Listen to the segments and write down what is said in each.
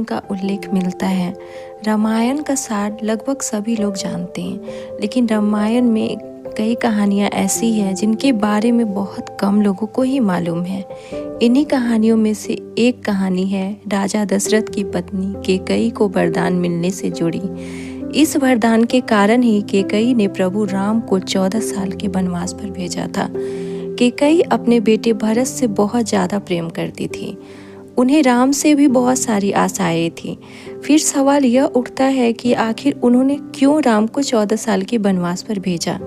का उल्लेख मिलता है। रामायण का सार लगभग सभी लोग जानते हैं, लेकिन रामायण में कई कहानियाँ ऐसी हैं जिनके बारे में बहुत कम लोगों को ही मालूम है। इन्हीं कहानियों में से एक कहानी है राजा दशरथ की पत्नी कैकेयी को वरदान मिलने से जुड़ी। इस वरदान के कारण ही कैकेयी ने प्रभु राम को 14 साल के वनवास पर भेजा था। कैकेयी अपने बेटे भरत से बहुत ज़्यादा प्रेम करती थी। उन्हें राम से भी बहुत सारी आशाएं थी। फिर सवाल यह उठता है कि आखिर उन्होंने क्यों राम को 14 साल के वनवास पर भेजा।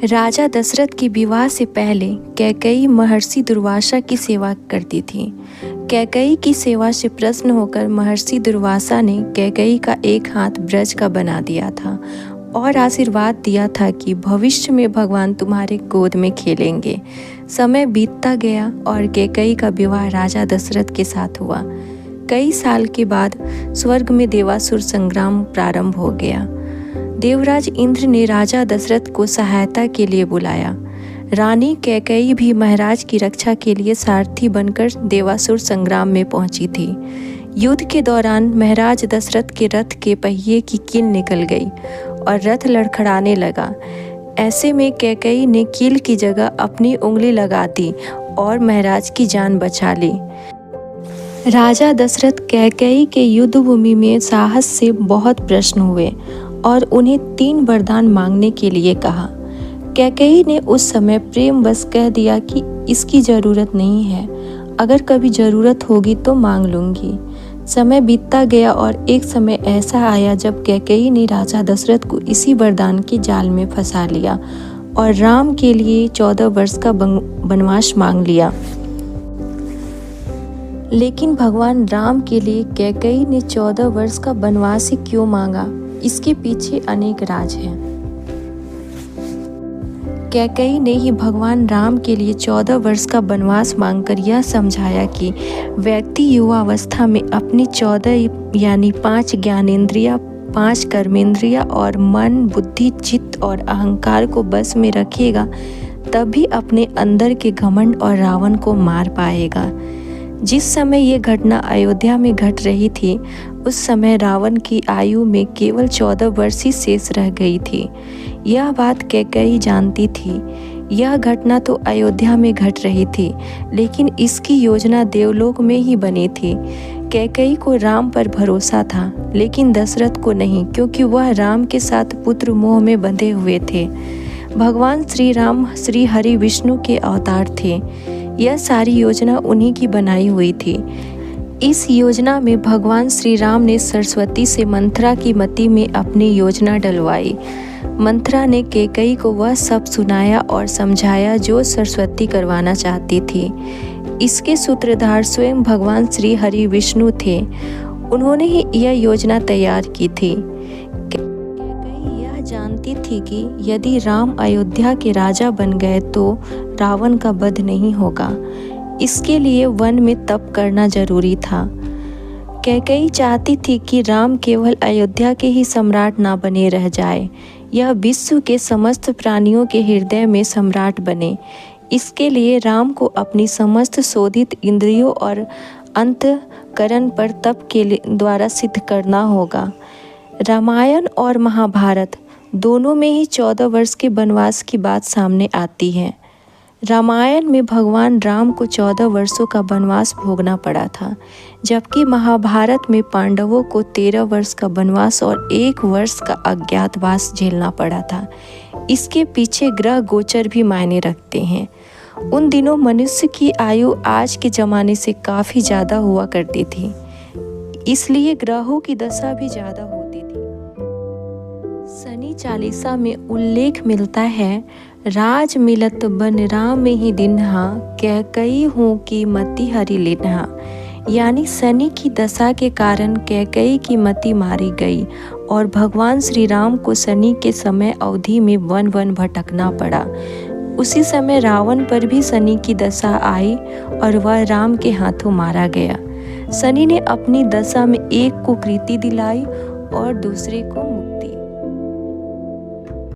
राजा दशरथ के विवाह से पहले कैकेयी महर्षि दुर्वासा की सेवा करती थी। कैकेयी की सेवा से प्रसन्न होकर महर्षि दुर्वासा ने कैकेयी का एक हाथ ब्रज का बना दिया था और आशीर्वाद दिया था कि भविष्य में भगवान तुम्हारे गोद में खेलेंगे। समय बीतता गया और कैकेयी का विवाह राजा दशरथ के साथ हुआ। कई साल के बाद स्वर्ग में देवासुर संग्राम प्रारंभ हो गया। देवराज इंद्र ने राजा दशरथ को सहायता के लिए बुलाया। रानी कैकेयी भी महाराज की रक्षा के लिए सारथी बनकर देवासुर संग्राम में पहुंची थी। युद्ध के दौरान महाराज दशरथ के रथ के पहिए की कील निकल गई और रथ लड़खड़ाने लगा। ऐसे में कैकेयी ने कील की जगह अपनी उंगली लगा दी और महाराज की जान बचा ली। राजा दशरथ कैकेयी के युद्ध भूमि में साहस से बहुत प्रसन्न हुए और उन्हें 3 वरदान मांगने के लिए कहा। कैकेयी ने उस समय प्रेमवश कह दिया कि इसकी ज़रूरत नहीं है, अगर कभी ज़रूरत होगी तो मांग लूँगी। समय बीतता गया और एक समय ऐसा आया जब कैकेयी ने राजा दशरथ को इसी वरदान के जाल में फंसा लिया और राम के लिए 14 वर्ष का वनवास मांग लिया। लेकिन भगवान राम के लिए कैकेयी ने 14 वर्ष का वनवास ही क्यों मांगा, इसके पीछे अनेक राज हैं। कैकेयी ने ही भगवान राम के लिए 14 वर्ष का वनवास मांगकर यह समझाया कि व्यक्ति युवावस्था में अपनी 14 यानी 5 ज्ञानेंद्रियां, 5 कर्मेंद्रियां और मन, बुद्धि, चित्त और अहंकार को बस में रखेगा, तभी अपने अंदर के घमंड और रावण को मार पाएगा। जिस समय ये घटना अयोध्या में घट रही थी, उस समय रावण की आयु में केवल 14 वर्ष ही शेष रह गई थी। यह बात कैकेयी जानती थी। यह घटना तो अयोध्या में घट रही थी, लेकिन इसकी योजना देवलोक में ही बनी थी। कैकेयी को राम पर भरोसा था, लेकिन दशरथ को नहीं, क्योंकि वह राम के साथ पुत्र मोह में बंधे हुए थे। भगवान श्री राम श्री हरि विष्णु के अवतार थे। यह सारी योजना उन्हीं की बनाई हुई थी। इस योजना में भगवान श्री राम ने सरस्वती से मंथरा की मति में अपनी योजना डलवाई। मंथरा ने कैकेयी को वह सब सुनाया और समझाया जो सरस्वती करवाना चाहती थी। इसके सूत्रधार स्वयं भगवान श्री हरि विष्णु थे। उन्होंने ही यह योजना तैयार की थी। कैकेयी यह जानती थी कि यदि राम अयोध्या के राजा बन गए तो रावण का वध नहीं होगा। इसके लिए वन में तप करना जरूरी था। कैकेयी चाहती थी कि राम केवल अयोध्या के ही सम्राट ना बने रह जाए, यह विश्व के समस्त प्राणियों के हृदय में सम्राट बने। इसके लिए राम को अपनी समस्त शोधित इंद्रियों और अंतःकरण पर तप के द्वारा सिद्ध करना होगा। रामायण और महाभारत दोनों में ही 14 वर्ष के वनवास की बात सामने आती है। रामायण में भगवान राम को 14 वर्षों का वनवास भोगना पड़ा था, जबकि महाभारत में पांडवों को 13 वर्ष का वनवास और 1 वर्ष का अज्ञातवास झेलना पड़ा था। इसके पीछे ग्रह गोचर भी मायने रखते हैं। उन दिनों मनुष्य की आयु आज के ज़माने से काफ़ी ज़्यादा हुआ करती थी, इसलिए ग्रहों की दशा भी ज़्यादा होती थी। शनि चालीसा में उल्लेख मिलता है, राज मिलत बन राम ही दिन्हा, कैकेयी हूँ की मति हरि लिन्हा। यानी शनि की दशा के कारण कैकेयी की मति मारी गई और भगवान श्री राम को शनि के समय अवधि में वन वन भटकना पड़ा। उसी समय रावण पर भी शनि की दशा आई और वह राम के हाथों मारा गया। शनि ने अपनी दशा में एक को कृति दिलाई और दूसरे को